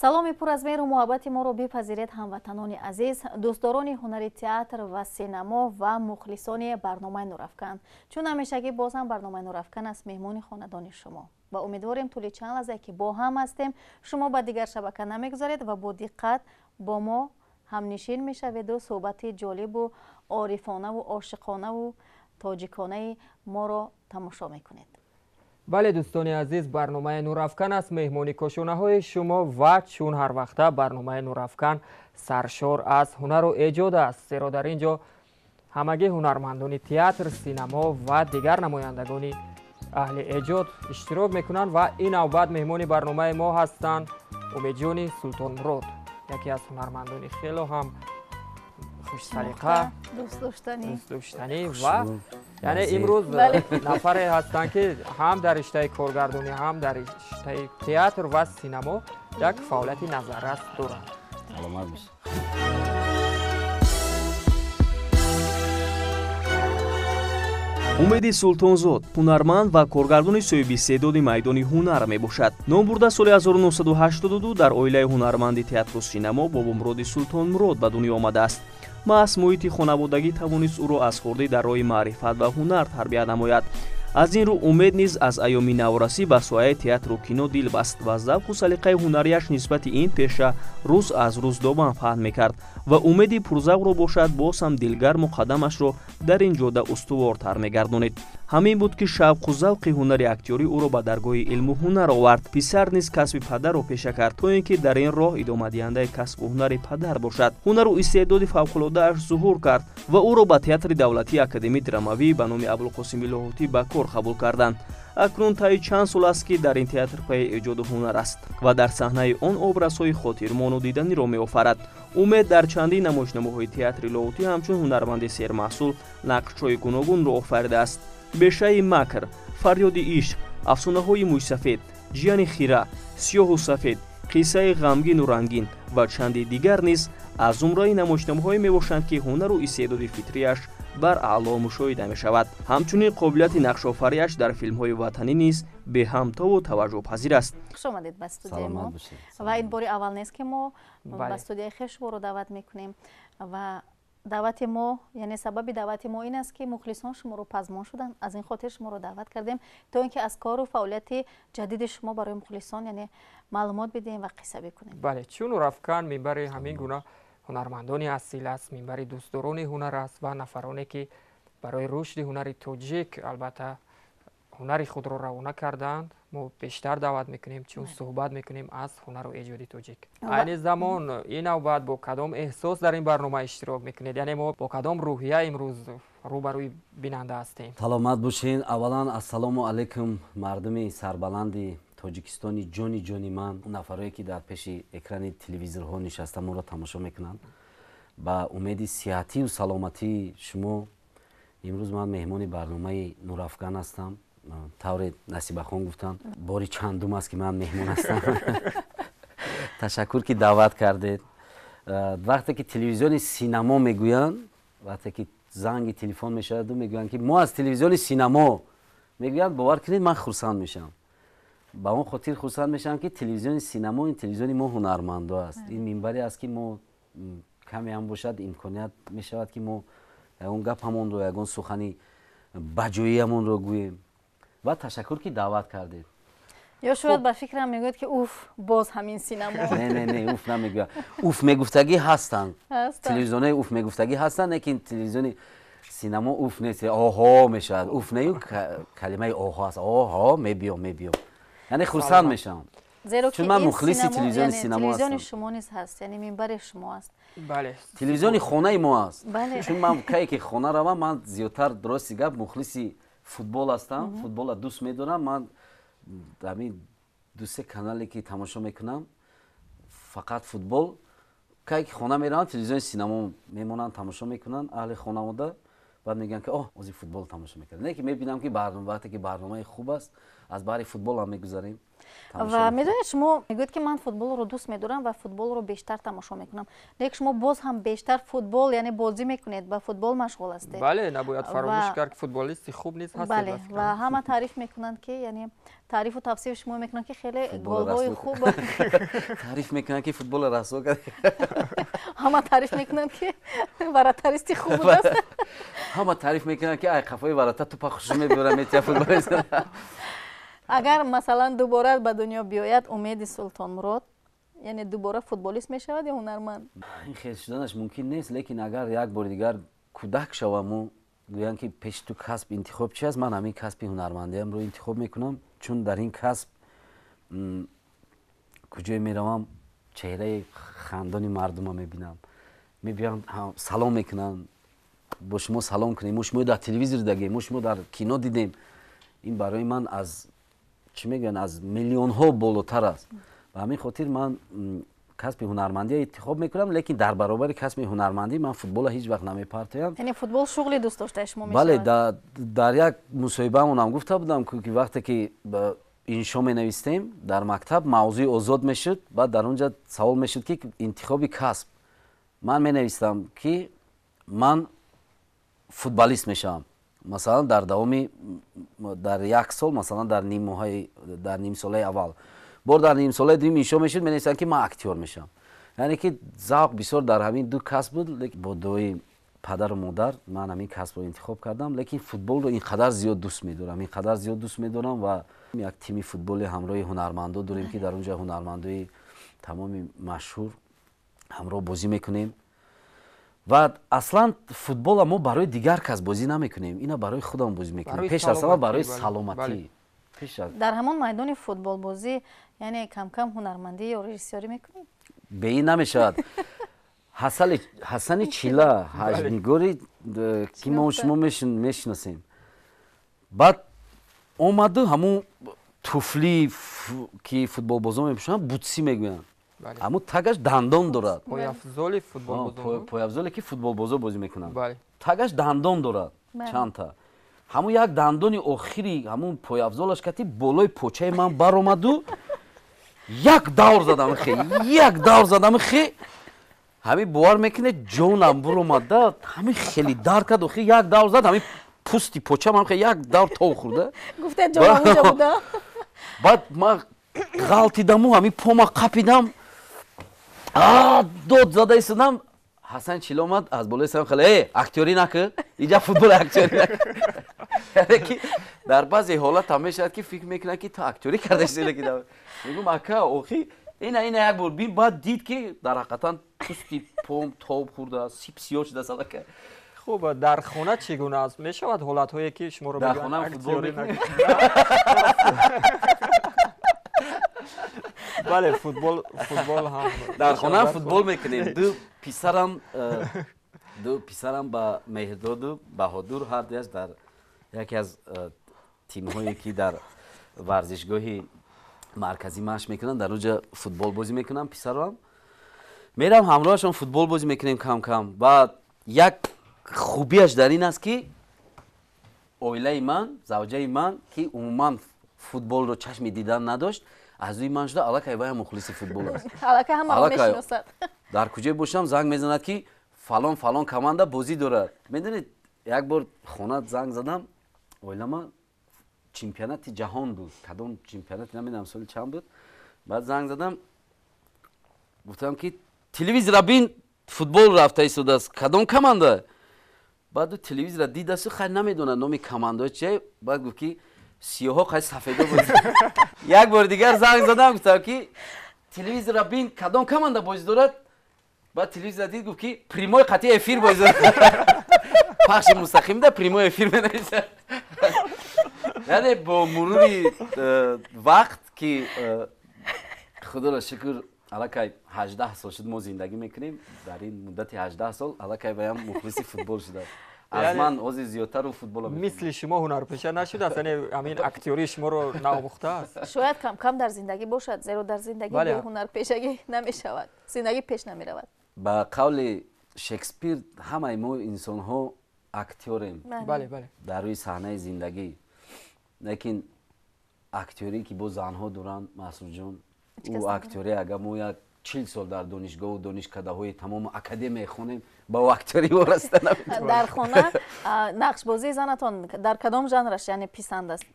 саломи пур аз меҳру муҳаббати моро бипазиред ҳамватанони азиз, дӯстдорони ҳунари театр ва синемо ва мухлисони барномаи Нурафкан. Чун ҳамешагӣ боз ҳам барномаи Нурафкан аст меҳмони хонадони шумо ва умедворем тӯли чанд лаҳзае ки бо ҳам ҳастем шумо ба дигар шабака намегузаред ва бо диққат бо мо ҳамнишин мешаведу суҳбати ҷолибу орифонаву ошиқонаву тоҷиконаи моро тамошо мекунед. бале дӯстони азиз, барномаи Нурафкан аст меҳмони кошонаҳои шумо ва чун ҳар вақта барномаи Нурафкан саршор аз ҳунару эҷод аст, зеро дар ин ҷо ҳамагӣ ҳунармандони театр, синемо ва дигар намояндагони аҳли эҷод иштирок мекунанд ва ин навбат меҳмони барномаи мо ҳастанд Умедҷони Султонмурод, яке аз ҳунармандони хело ҳам хушсалиқа, дӯстдоштанӣ ва яъне имрӯз нафаре ҳастанд ки ҳам дар риштаи коргардонӣ, ҳам дар риштаи театр ва синемо як фаъолияти назаррас доранд. саломат бошед. умеди Султонзод ҳунарманд ва коргардони соҳиби истеъдоди майдони ҳунар мебошад. Ном бурда соли 1982 дар оилаи ҳунарманди театру синемо Бобомуроди Султонмурод ба дунё омадааст. маҳз муҳити хонаводагӣ тавонист ӯро аз хурдӣ дар роҳи маърифат ва ҳунар тарбия намояд. аз ин рӯ умед низ аз айёми наврасӣ ба соҳаи театру кино дил баст ва завқу салиқаи ҳунарияш нисбати ин пеша рӯз аз рӯз добан фаҳм мекард ва умеди пурзавқро бошад боз ҳам дилгарму қадамашро дар ин ҷода устувортар мегардонид. ҳамин буд ки шавқу завқи ҳунари актёрӣ ӯро ба даргоҳи илму ҳунар овард. писар низ касби падарро пеша кард то ин ки дар ин роҳ идомадиҳандаи касбу ҳунари падар бошад. ҳунару истеъдоди фавқулодааш зуҳур кард ва ӯро ба театри давлатии академии драмавӣ ба номи Абулқосими Лоҳутӣ ба кор қабул карданд. акнун таи чанд сол аст ки дар ин театр паи эҷоду ҳунар аст ва дар саҳнаи он образҳои хотирмону диданиро меофарад. умед дар чандин намоишнамоҳои театри Лоҳутӣ ҳамчун ҳунарманди сермаҳсул нақшҳои гуногунро офаридааст. бешаи макр, фарёди ишқ, афсонаҳои мӯйсафед, ҷияни хира, сиёҳу сафед, қиссаи ғамгину рангин ва чанди дигар низ аз зумраи намоишнамоҳое мебошанд ки ҳунару истеъдоди фитрияш бар аъло мушоҳида мешавад. ҳамчунин қобилияти нақшофариаш дар филмҳои ватанӣ низ беҳамтову таваҷҷӯҳпазир аст. хуш омадед ба студияи мо ва ин бори аввал нест ки мо ба студияи хеш шуморо даъват мекунем ва даъвати мо, яъне сабаби даъвати мо ин аст ки мухлисон шуморо пазмон шуданд. аз ин хотир шуморо даъват кардем то ин ки аз кору фаъолияти ҷадиди шумо барои мухлисон яъне маълумот бидиҳем ва қисса бикунем. бале, чун Нурафкан минбари ҳамин гуна ҳунармандони асил аст, минбари дӯстдорони ҳунар аст ва нафароне ки барои рушди ҳунари тоҷик албатта ҳунари худро равона карданд. мо бештар даъват мекунем чун суҳбат мекунем аз ҳунару эҷоди тоҷик. айни замон ин навбат бо кадом эҳсос дар ин барнома иштирок мекунед, яъне мо бо кадом рӯҳия имрӯз рӯбарӯи бинанда ҳастем? саломат бошед. аввалан ассалому алайкум мардуми сарбаланди тоҷикистони ҷони ман, нафарое ки дар пеши экрани телевизорҳо нишаста моро тамошо мекунанд. ба умеди сиҳатию саломатии шумо имрӯз ман меҳмони барномаи Нурафкан ҳастам. тавре Насибахон гуфтанд бори чандум аст ки ман меҳмон ҳастам. ташаккур ки даъват кардед. вақте ки телевизиони синемо мегӯянд, вақте ки занги телефон мешаваду мегӯянд ки мо аз телевизиони синемо мегӯянд, бовар кунед ман хурсанд мешавам. ба он хотир хурсанд мешавам ки телевизиони синемо ин телевизиони мо ҳунармандо аст. ин минбаре аст ки мо каме ҳам бошад имконият мешавад ки мо ягон гапамонро, ягон сухани баҷоиамонро гӯем. ва ташаккур ки даъват кардед. ё шояд ба фикрам мегӯяд ки уф боз ҳамин синемо. не уф намегӯяд. уф мегуфтагӣ ҳастанд. телевизионҳои уф мегуфтагӣ ҳастанд, лекин телевизиони синемо уф нест. оҳо мешавад. уф не калимаи оҳо аст. оҳо мебиём. яъне хурсанд мешавам. зеро ки ман мухлиси телевизиони синемо ҳастам. телевизиони шумо низ ҳаст, яъне минбари шумо аст. бале, телевизиони хонаи мо аст. бале, чун ман кае ки хона равам, ман зиёдтар рости гап мухлиси футбол ҳастам. футбола дӯст медорам. ман ҳамин ду-се канале ки тамошо мекунам фақат футбол. кае ки хона меравам телевизиони синемо мемонанд, тамошо мекунанд аҳли хонавода. بعد میگن که اوه اوزی فوتبال تماشا میکنه. نه که میبینم که برنامه وقتی که برنامه خوب است از باری فوتبال هم میگذاریم. و میدونید شما میگوید که من فوتبال رو دوست میدارم و فوتبال رو بیشتر تماشا میکنم، لیکن شما باز هم بیشتر فوتبال یعنی بازی میکنید، با فوتبال مشغول هستید. بله نباید فراموش کرد که فوتبالیستی خوب نیست هست. بله و همه تعریف میکنند که یعنی تعریف و توصیف شما میکنن که خیلی گل‌های خوب تعریف میکنن که فوتبال رسو کرد. همه تعریف میکنن که وراتریستی خوب است. همه تعریف میکنن که ای خفای ورات تو پخش میبرم میتونه فوتبالیست. اگر مثلا دوباره به دنیا بیاید امید سلطان مراد یعنی دوباره فوتبالیست میشود یا هنرمند؟ این خیلی شدنش ممکن نیست، لیکن اگر یک بار دیگر کودک شوم و گویان که پیش تو کسب انتخاب چی است، من همین کسب هنرمندیم رو انتخاب میکنم، چون در این کسب کجای میروم چهره خندان مردم رو میبینم، میبینم سلام میکنن، با شما سلام کنیم، ما شما در تلویزیون دیدیم، ما شما در کینو دیدیم. این برای من از چی میگن از میلیون ها بالاتر است و همین خاطر من کسب هنرمندی انتخاب میکنم، لیکن در برابر کسب هنرمندی من فوتبال هیچ وقت نمیپرتم. یعنی فوتبال شغلی دوست داشته شما میشه؟ بله در یک مصاحبه هم گفته بودم که وقتی که انشا می نویسیم در مکتب موضوع آزاد میشد، بعد در اونجا سوال میشد که انتخاب کسب، من می نویستم که من فوتبالیست میشم، مثلا در دوام در یک سال مثلا در نیم ساله اول بار در نیم ساله دوم انشا میشد می نویسم که من اکتور میشم. یعنی که ذوق بسیار در همین دو کسب بود، لیکن با دوی پدر و مادر من همین کسب رو انتخاب کردم، لیکن فوتبال رو اینقدر زیاد دوست میدارم، اینقدر زیاد دوست میدارم و یک تیم فوتبال همراه هنرمندا داریم که در اونجا هنرمندای تمام مشهور همراه بازی میکنیم و اصلا فوتبال ما برای دیگر کس بازی نمیکنیم، اینا برای خودمون بازی میکنیم، پیش از همه برای سلامتی. در همون میدان فوتبال بازی یعنی کم کم هنرمندی یا رژیسوری میکنید؟ به این نمیشد. حسن چیلا حجمگوری که ما شما میشناسیم، بعد اومده همون توفلی که فوتبال بازا میپوشن بوتسی میگوین، اما تگش دندان دارد، پایافزالی فوتبال بازا، پایافزالی که فوتبال بازا بازی میکنن، بله تگش دندان دارد چند تا، همون یک دندانی آخری همون پایافزالش کتی بالای پوچه من بر اومد و یک دور زدم خی همین باور میکنه جونم برو اومده، همین خیلی درد کرد و خیلی یک دور زد، همین پوستی پوچم هم خیلی یک دور تو خورده، گفته جونم اونجا بوده. بعد من غلطیدم و همین پاما قپیدم، داد زده ایستادم، حسن چیلا اومد از بالای سرم خیلی اکتوری نکن، اینجا فوتبال اکتوری نکن. یعنی که در بعضی حالت هم میشد که فکر میکنه که تو اکتوری کرده شده که میگم اکا اوخی اینا یک بار بین بعد دید که در حقیقتا پوستی پام تاب خورده، سیب سیاه شده سالا که. خوب در خونه چگونه است؟ میشود حالت هایی که شما رو در بگن خونه فوتبال میکنید؟ بله فوتبال هم در خونه فوتبال میکنیم. دو پسرم با مهرداد و بهادر هر دوش در یکی از تیم هایی که در ورزشگاهی مرکزی مشق میکنن در اونجا فوتبال بازی میکنم، پسرم میرم همراهشون فوتبال بازی میکنیم کم کم. و یک خوبیش در این است که اویله من، زوجه من که عموما فوتبال رو چشم دیدن نداشت، از روی من شده الکه وای مخلص فوتبال است. الکه همه رو میشناسد. در کجای باشم زنگ میزند که فلان فلان کمانده بازی دارد. میدونید یک بار خونه زنگ زدم، اویله من چمپیونات جهان بود، کدام چمپیونات نمیدونم سال چند بود، بعد زنگ زدم گفتم که تلویزیون بین فوتبال رفته ایستاده است، کدام کمانده؟ بعد تلویزیون دید است خیلی نمیدونه نام کمانده چیه، بعد گفت که سیاها خیلی سفیده بود. یک بار دیگر زنگ زدم گفتم که تلویزیون بین کدام کمانده بازی دارد، بعد تلویزیون دید گفت که پریموی قطعی افیر بازی دارد. پخش مستقیم ده پریموی افیر بنویسه. یعنی با مرور وقت که خدا را شکر الکه 18 سال شد ما زندگی میکنیم، در این مدت 18 سال الکه بایم مخلص فوتبال شده. از من عضو زیادتر رو فوتبال مثل شما هنرپیشه نشده است، یعنی همین اکتوری شما رو ناموخته است. شاید کم کم در زندگی باشد، زیرا در زندگی به هنرپیشگی نمیشود، زندگی پیش نمیرود. با قول شکسپیر همه ما انسان ها актёрем бале бале дар рӯи саҳнаи зиндагӣ, лекин актёрӣ ки бо занҳо доранд, Масрурҷон, ӯ актёре агар мо як 40 сол дар донишгоҳу донишкадаҳои тамоми академияе хонем, ба ӯ актёрӣ вобаста наметавонем. дар хона нақшбозии занатон дар кадом жанраш яъне писанд аст?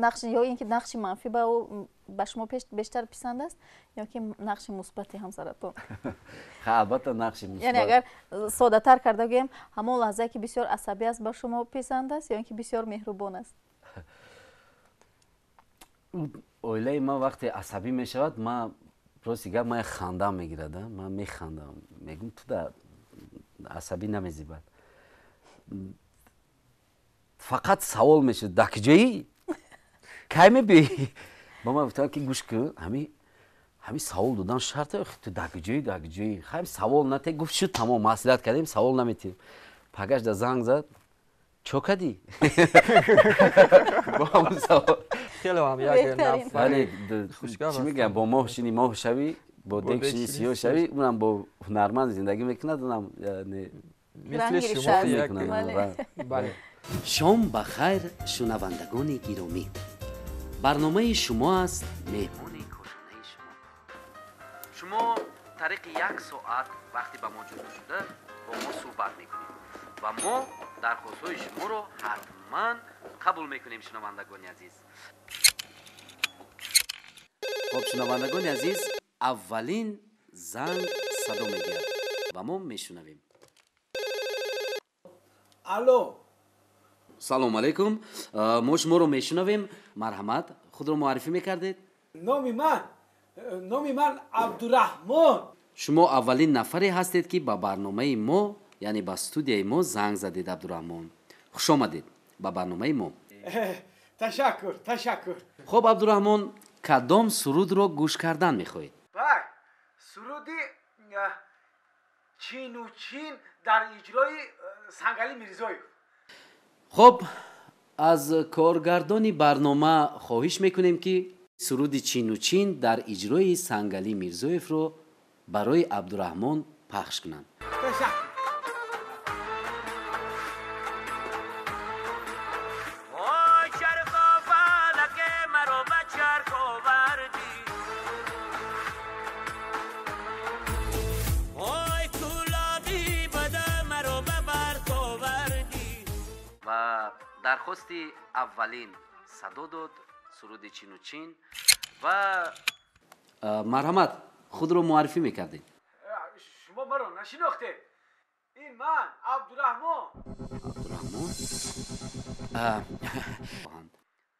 Нақши ё ин ки нақши манфӣ ба шумо бештар писанд аст ё ки нақши мусбати ҳамсаратон? албатта нақши мусбат. яъне агар содатар карда гӯем, ҳамон лаҳзае ки бисёр асабӣ аст ба шумо писанд аст ё ин ки бисёр меҳрубон аст? оилаи ман вақте асабӣ мешавад, ман рости гап ман хандам мегирад, ман механдам, мегӯм ту да асабӣ намезибад. Фақат савол мешуд, дакҷоӣ? Кай мебиёӣ? Ба ман гуфтам ки гӯш кун, ҳамин савол додан шарт охи ту дакҷоӣ? Хайм савол на те, гуфт шуд тамом, маслиҳат кардем, савол наметиҳем. Пагашда занг зад, чо кадӣ? Бо ҳамон савол. хеле ҳам як нафари Чӣ мегӯям, бо моҳ шини моҳ шавӣ, бо дек шини сиёҳ шавӣ, унам бо ҳунарманд зиндагӣ мекунад, унам мисли шумо як бале. шом ба хайр, шунавандагони гиромӣ. барномаи шумо аст меҳмони кошонаи шумо. шумо тариқи як соат вақти ба мо ҷудо шуда бо мо суҳбат мекунед ва мо дархостҳои шуморо ҳатман қабул мекунем. шунавандагони азиз, хоб шунавандагони азиз, аввалин занг садо мегиҳад ва мо мешунавем. алло, салому алайкум, мо шуморо мешунавем. марҳамат, худро муаррифӣ мекардед? номи ман Абдураҳмон. шумо аввалин нафаре ҳастед ки ба барномаи мо, яъне ба студияи мо занг задед. Абдураҳмон, хушомадед ба барномаи мо. Ташаккур. хоб Абдураҳмон, кадом сурудро гӯш кардан мехоҳед? суруди чину чин дар иҷрои Сангали Мирзоев. хоб, аз коргардони барнома хоҳиш мекунем ки суруди чину чин дар иҷрои Сангали Мирзоевро барои Абдураҳмон пахш кунанд. дархости аввалин садо дод суруди чину чин ва марҳамат, худро муаррифӣ мекардед? шумо маро нашинохтед? ин ман Абдураҳмон.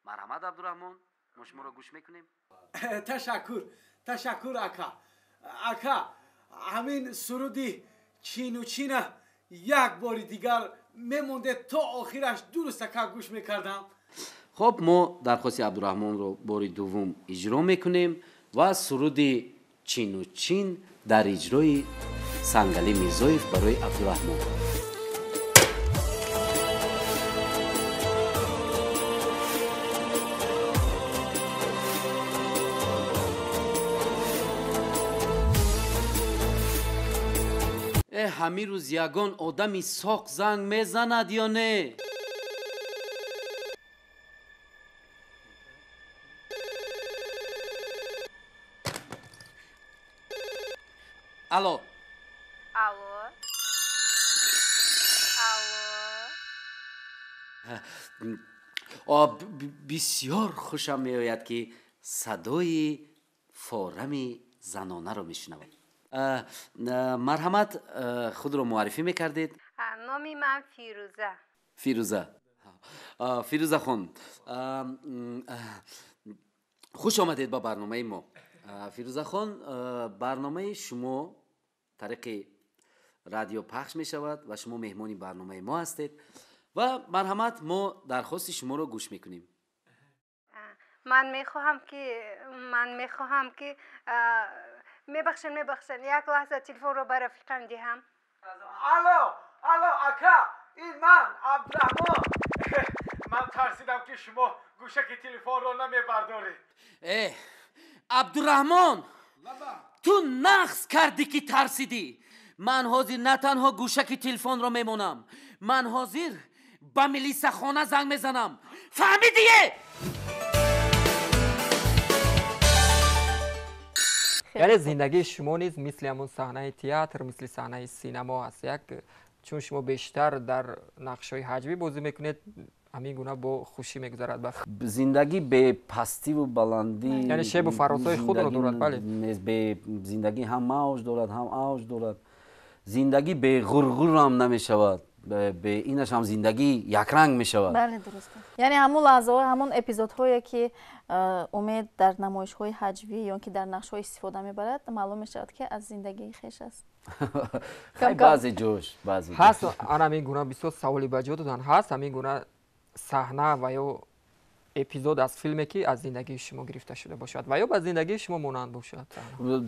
марҳамат Абдураҳмон, мо шуморо гӯш мекунем. ташаккур ака, ҳамин суруди чину чина як бори дигар мемонде то охираш дурустака гӯш мекардам. хоб, мо дархости Абдураҳмонро бори дуввум иҷро мекунем ва суруди чину чин дар иҷрои Сангали Мирзоев барои Абдураҳмон. ҳамин рӯз ягон одами соқ занг мезанад ё не? алло. бисёр хушам меояд ки садои форами занонаро мешунавам. марҳамат, худро муаррифӣ мекардед? номи ман фирӯза хон, хуш омадед ба барномаи мо. фирӯза хон, барномаи шумо тариқи радио пахш мешавад ва шумо меҳмони барномаи мо ҳастед ва марҳамат, мо дархости шуморо гӯш мекунем. ман мехоҳам ки мебахшен як лаҳза телефонро ба рафиқам диҳам. алло ака, ин ман Абдураҳмон. ман тарсидам ки шумо гӯшаки телефонро намебардоред. Абдураҳмон, ту нағз кардӣ ки тарсидӣ. ман ҳозир на танҳо гӯшаки телефонро мемонам, من حاضر با ملیسا خانه زنگ میزنم. فهمیدیه؟ یعنی زندگی شما نیز مثل همون صحنه تئاتر، مثل صحنه سینما است. چون شما بیشتر در نقش‌های حجوی بازی میکنید، همین گونه با خوشی میگذرد. زندگی به پستی و بلندی، یعنی شب و فراسای خود رو دارد. بله. به زندگی هم موج دارد هم اوج دارد. زندگی به غرغر هم نمیشود، به اینش هم زندگی یک رنگ میشود. بله درسته. یعنی همون لحظه ها، همون اپیزودهایی که امید در نمایش های حجوی یا که در نقش های استفاده میبرد، معلوم میشود که از زندگی خیش است. بعضی جوش هست. آن همین گونه بسیار سوالی به جا دادن هست. همین گونه صحنه و یا اپیزود از فیلمی که از زندگی شما گرفته شده باشد و یا به زندگی شما مانند باشد.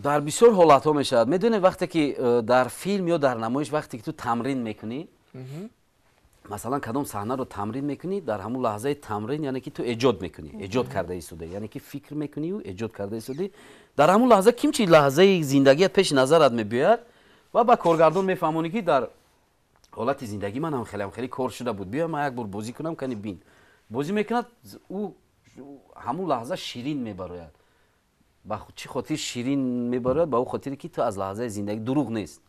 در بسیار حالت ها میشود. میدونی وقتی که در فیلم یا در نمایش وقتی که تو تمرین میکنی، مثلا کدام صحنه رو تمرین میکنی، در همون لحظه تمرین یعنی که تو ایجاد میکنی، ایجاد کرده ایستاده، یعنی که فکر میکنی و ایجاد کرده ایستاده. در همون لحظه کیمچی لحظه زندگیت پیش نظرت میبیاد و با کارگردان میفهمونی که در حالت زندگی من هم خیلی کار شده بود، بیا من یک بار بازی کنم کنی بین. بازی میکند او همون لحظه شیرین میبراید. با چی خاطر شیرین میبراید؟ با او خاطری که تو از لحظه زندگی دروغ نیست.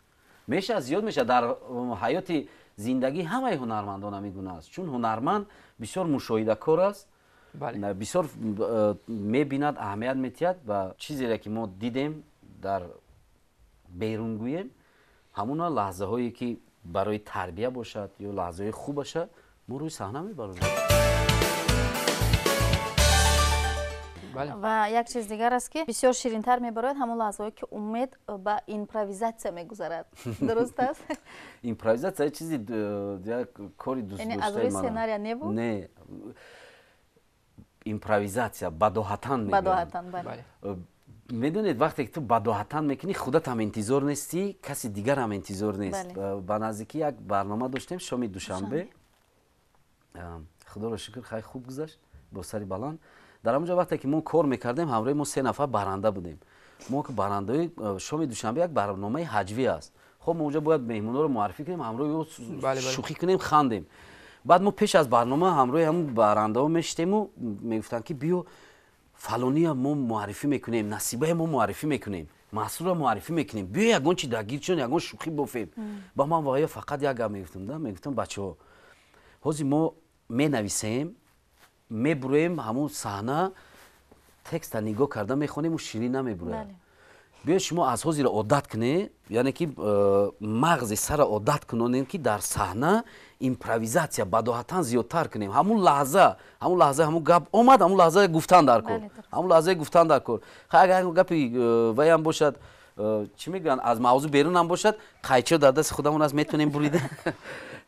میشه زیاد میشه در حیات زندگی همه هنرمندان هم میگونه است، چون هنرمند بسیار مشاهده کار است. بله. بسیار میبیند، اهمیت میتید و چیزی را که ما دیدیم در بیرون گوییم، همون لحظه هایی که برای تربیه باشد یا لحظه های خوب باشد ما روی صحنه میبریم. بله. و یک چیز دیگر است که بسیار شیرین تر میبرد همون لحظه هایی که امید با ایمپرویزاسیون میگذرد. درست است؟ ایمپرویزاسیون چیزی یک کاری دوست داشته. یعنی از روی سناریو نبود؟ نه، ایمپرویزاسیون بداهتن میگن. بداهتن. بله. میدونید وقتی که تو بداهتن میکنی خودت هم انتظار نیستی، کسی دیگر هم انتظار نیست. با نزدیکی یک برنامه داشتیم شام دوشنبه، خدا رو شکر خیلی خوب گذشت با سری بلند. در اونجا وقتی که ما کار میکردیم همراه ما 3 نفر برنده بودیم. ما که برنده شام دوشنبه یک برنامه حجوی است. خب ما اونجا باید مهمونا رو معرفی کنیم، همراه شوخی کنیم، خندیم. بعد ما پیش از برنامه همراه همون برنده ها میشتیم و میگفتن که بیا فلانی ما معرفی میکنیم، نصیبه ما معرفی میکنیم، مسرور معرفی میکنیم، بیا یگان چی درگیر چون یگان شوخی بفیم. با من واقعا فقط یک میگفتم بچه‌ها حاضی ما مینویسیم، میبرویم همون صحنه تکست نگاه کرده میخونیم و شیرین نمیبرویم. بیا شما از حاضی را عادت کنی، یعنی که مغز سر عادت کنونیم که در صحنه ایمپرویزاسیون بداهتن زیادتر کنیم. همون لحظه همون گپ اومد، همون لحظه گفتن در کن. همون لحظه گفتن در کن. اگر گپی وای هم باشد چی میگن از موضوع بیرون هم باشد، قایچه در دست خودمون از میتونیم بریده.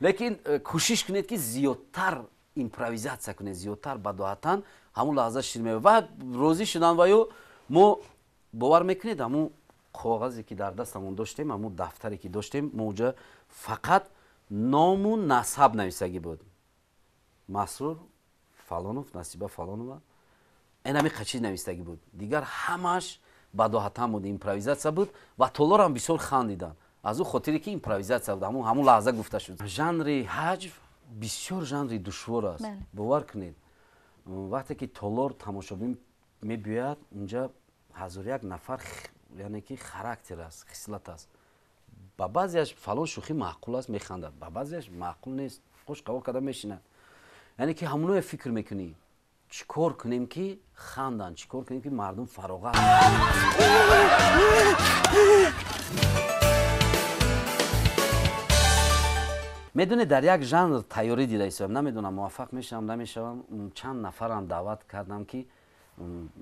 لیکن کوشش کنید که زیادتر ایمپرویزاسیون کنید، زیادتر بداهتن همون لحظه شیرین و روزی شدن و ما باور میکنید همون کاغذی که در دستمون داشتیم، همون دفتری که داشتیم، موجه فقط نام و نسب نویسگی بود. مسرور فلانوف، نصیبه فلانوف، این همین چیز نویسگی بود. دیگر همش بداهتن بود، ایمپرویزاسیون بود و طلار هم بسیار خندیدن از اون خاطری که ایمپرویزاسیون بود. همون لحظه گفته شد. ژانر حجو بسیار ژانر دشوار است. باور کنید وقتی که طلار تماشابین میبیاد اونجا 1001 نفر یعنی که خاراکتر است، خصلت است. با بعضیش فلان شوخی معقول است میخندد، با بعضیش معقول نیست خوش قوا کرده میشینه. یعنی که همونو فکر میکنی چیکار کنیم که خندن، چیکار کنیم که مردم فراغت. میدونی در یک ژانر تیاری دیده ایستم، نمیدونم موفق میشم نمیشم. چند نفرم دعوت کردم که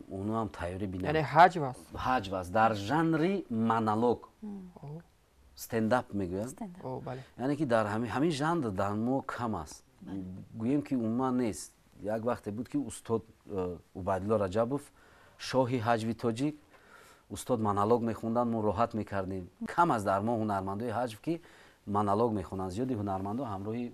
اونو هم تیاری بینم. یعنی حجو است. حجو است در ژانر مونولوگ، استنداپ میگویم. بله. یعنی که در همین ژانر در ما کم است. گوییم که عموما نیست. یک وقت بود که استاد عبیدالله رجبوف شاهی حجوی تاجیک استاد مونولوگ میخوندن، ما راحت میکردیم. کم از در ما هنرمندای حجو که مونولوگ میخونن، زیادی هنرمندا همراهی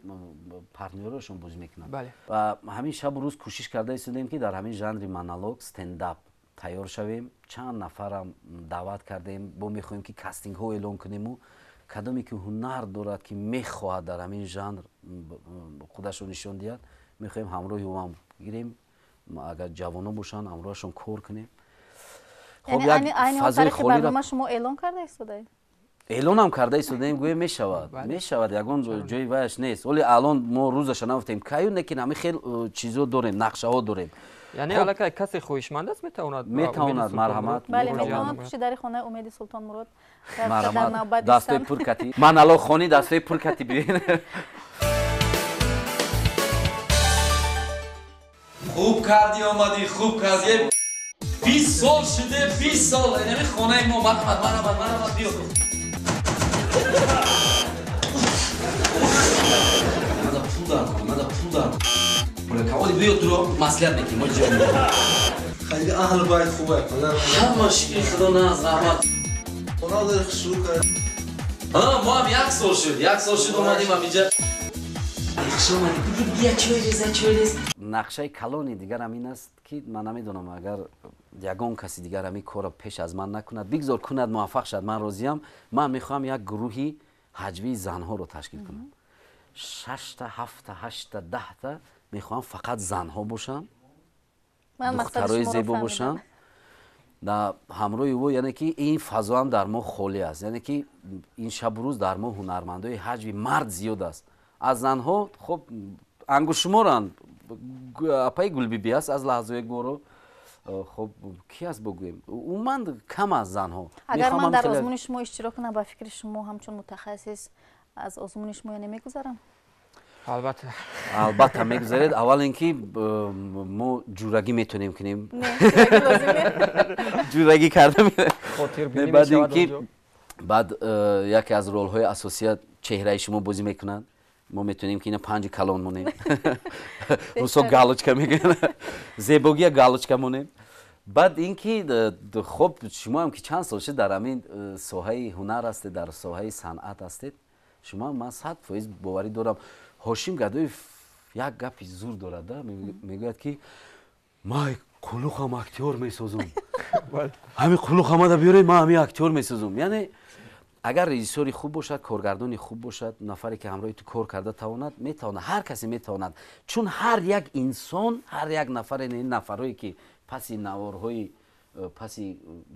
پارتنرشون بازی میکنن. بله. و همین شب و روز کوشش کرده ایستادیم که در همین ژانر مونولوگ استنداپ تیار شویم. چند نفرم دعوت کردیم، با میخوایم که کاستینگ ها اعلان کنیم و کدامی که هنر دارد که میخواهد در همین ژانر خودش رو نشان دهد میخوایم همراه او هم گیریم اگر جوانان باشن همراهشون کار کنیم. یعنی این طریق برنامه شما اعلان کرده ایستاده؟ اعلان هم کرده ایستادیم گویا میشود یگان جای وایش نیست ولی الان ما روزش نگفتیم کایو نکن همین خیلی چیزا داریم نقشه ها داریم. یعنی الان کسی خویشمند است میتواند مرحمت بله میتواند پشت خانه امید سلطان مراد در نوبت دستای پرکتی من الان خانی دستای پرکتی ببین خوب کردی آمدی خوب کردی 20 سال شده 20 سال اینمی خانه ما من آمد بیا ندا پول دارم ولی کوالی بیا تو رو مسئله نکنیم ما جا میدیم خیلی اهل باید خوبه همه شکل خدا نه زحمت اونا داره شروع کرد ما هم یک سال شد اومدیم هم اینجا بیا چویلیز نقشه کلانی دیگر همین است که من نمیدونم اگر یگان کسی دیگر همین کار پیش از من نکند بگذار کند موفق شد من راضیم. من میخوام یک گروهی حجوی زنها رو تشکیل کنم 6 تا 7 تا 8 تا 10 تا میخوام فقط زنها باشن دخترای زیبا باشن در همراه او یعنی که این فضا هم در ما خالی است یعنی که این شب روز در ما هنرمندای حجوی مرد زیاد است از زنها خب انگشمارن اپای گلبیبی است از لحظه گورو خب کی است بگویم اومد کم از زنها. اگر من در آزمون شما اشتراک کنم با فکر شما همچون متخصص از آزمون شما نمیگذارم؟ البته میگذارید. اول اینکه ما جورگی میتونیم کنیم جورگی کرده بعد اینکه بعد یکی از رول های اساسی چهره شما بازی میکنند ما میتونیم که اینا 5 کلان مونیم روسا گالوچکا میگن زیباگی گالوچکا مونیم. بعد اینکه خب شما هم که چند سال شد در همین ساحه هنر هستید در ساحه صنعت هستید شما من 100% باوری دارم. هاشم گدوی یک گپی زور دارد میگوید که ما قلوخ هم اکتور میسازم همین قلوخ هم دا بیارید ما همین اکتور میسازم. یعنی اگر رژیسوری خوب باشد کارگردانی خوب باشد نفری که همراه تو کار کرده تواند میتواند هر کسی میتواند چون هر یک انسان هر یک نفر این نفرایی که پس نوارهای پس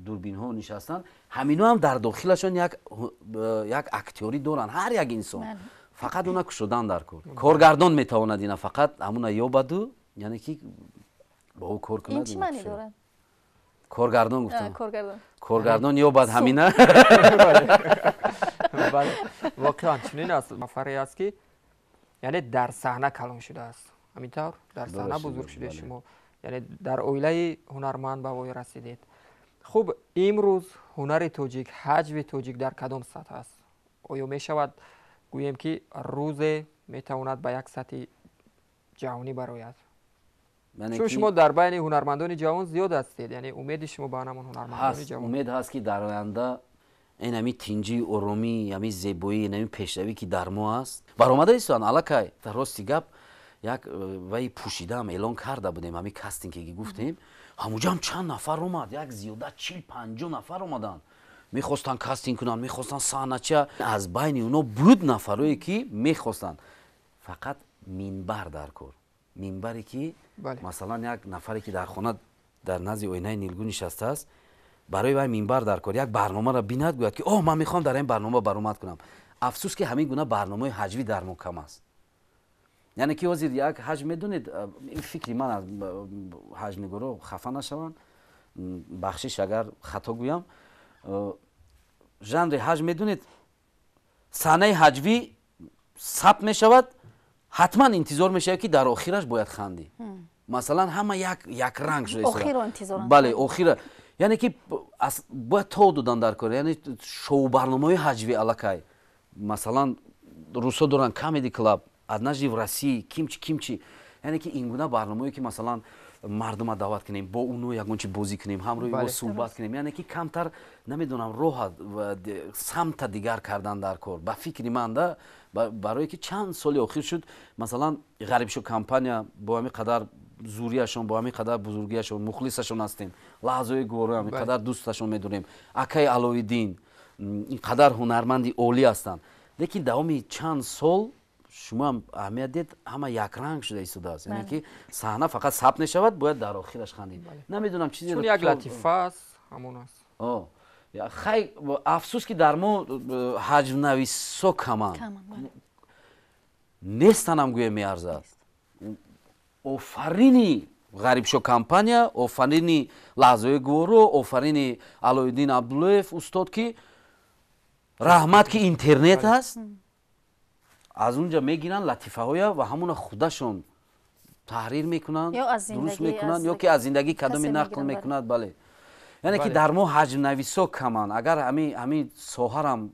دوربین ها نشستن همینا هم در داخلشون یک اکتوری دارن هر یک انسان فقط اونا کشودن در کار. کارگردان میتواند اینا فقط همونا یابد یعنی که با او کار کند. این چی معنی داره؟ کارگردان گفتم کارگردان یابد همینا. واقعا چنین است نفری است که یعنی در صحنه کلان شده است همینطور در صحنه بزرگ شده شما یعنی در اویله هنرمند به وای رسیدید. خوب امروز هنر توجیک حجو توجیک در کدام سطح است؟ آیا می شود گوییم که روز میتواند به یک سطح جهانی برآید؟ چون شما در بین هنرمندان جوان زیاد هستید یعنی امید شما به همون هنرمندان جوان امید هست که در آینده این همی تینجی ارومی همی زیبایی این همی پیشروی که در ما است برآمده ایستان الکای در راستی گپ یک وی پوشیدم اعلان کرده بودیم همی کاستینگ که گفتیم همونجا هم چند نفر اومد یک زیاده 40-50 نفر اومدن میخواستن کاستینگ کنن میخواستن صحنه‌چی از بین اونا بود نفرایی که میخواستن فقط منبر در کار منبری که مثلا یک نفری که در خانه در نزد آینه نیلگون نشسته است برای وای منبر در کار یک برنامه را بیند گوید که اوه من میخوام در این برنامه برآمد کنم. افسوس که همین گونه برنامه حجوی در ما کم است. یعنی که وزیر یک حج میدونید این فکری من از حج نگارا خفه نشوند بخشش اگر خطا گویم ژانر حج میدونید صحنه حجوی ثبت میشود حتما انتظار میشه که در آخرش باید خندی مثلا همه یک رنگ شده آخر رو انتظار بله آخر یعنی که باید تو دادن در کار یعنی شو برنامه حجوی الکای مثلا روسا دارن کمدی کلاب однажды в России кимчи یعنی که این گونه برنامه‌ای که مثلا مردم دعوت کنیم با اونو یگان چی بازی کنیم همراه با صحبت کنیم یعنی که کمتر نمیدونم راه و سمت دیگر کردن در کار با فکر من ده برای که چند سال اخیر شد مثلا غریب شو کمپانیا با همین قدر زوریاشون با همین قدر بزرگیاشون مخلصشون هستیم لحظه گوره همین قدر دوستشون میدونیم اکای علویدین اینقدر هنرمندی عالی هستند لیکن داومی چند سال شما هم اهمیت دید همه یک رنگ شده ایستاده است یعنی که صحنه فقط ثبت نشود باید در آخرش خندید نمیدونم چیزی چون یک لطیفه است همون است خیلی افسوس که در ما حجم نویسا کمان نیستن هم گویا میارزد آفرینی غریب شو کمپانیا آفرینی لحظه گورو آفرینی علایالدین عبداللهیف استاد که رحمت که اینترنت هست از اونجا میگیرن لطیفه های و همون خودشون تحریر میکنن درست میکنن یا که از زندگی کدومی نقل میکنند بله یعنی که در ما حجم نویسا کمان اگر همین ساحه هم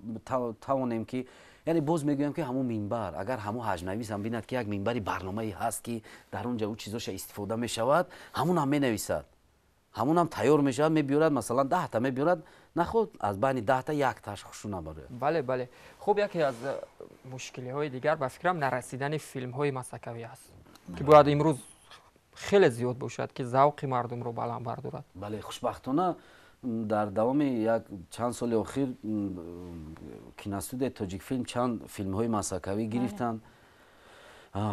توانیم که یعنی باز میگویم که همون منبر اگر همون حجم نویس هم بیند که یک منبری برنامه‌ای هست که در اونجا اون چیزاش استفاده میشود همون هم مینویسد همون هم تیار میشود میبیارد مثلا 10 تا میبیارد نخود از بین 10 تا یک تاش خوشو نبره بله خب یکی از مشکلی های دیگر به فکرم نرسیدن فیلم های مسکوی است که باید امروز خیلی زیاد باشد که ذوق مردم رو بالا بردارد بله خوشبختانه در دوام یک چند سال اخیر کیناستودیوی تاجیک فیلم چند فیلم های مسکوی گرفتند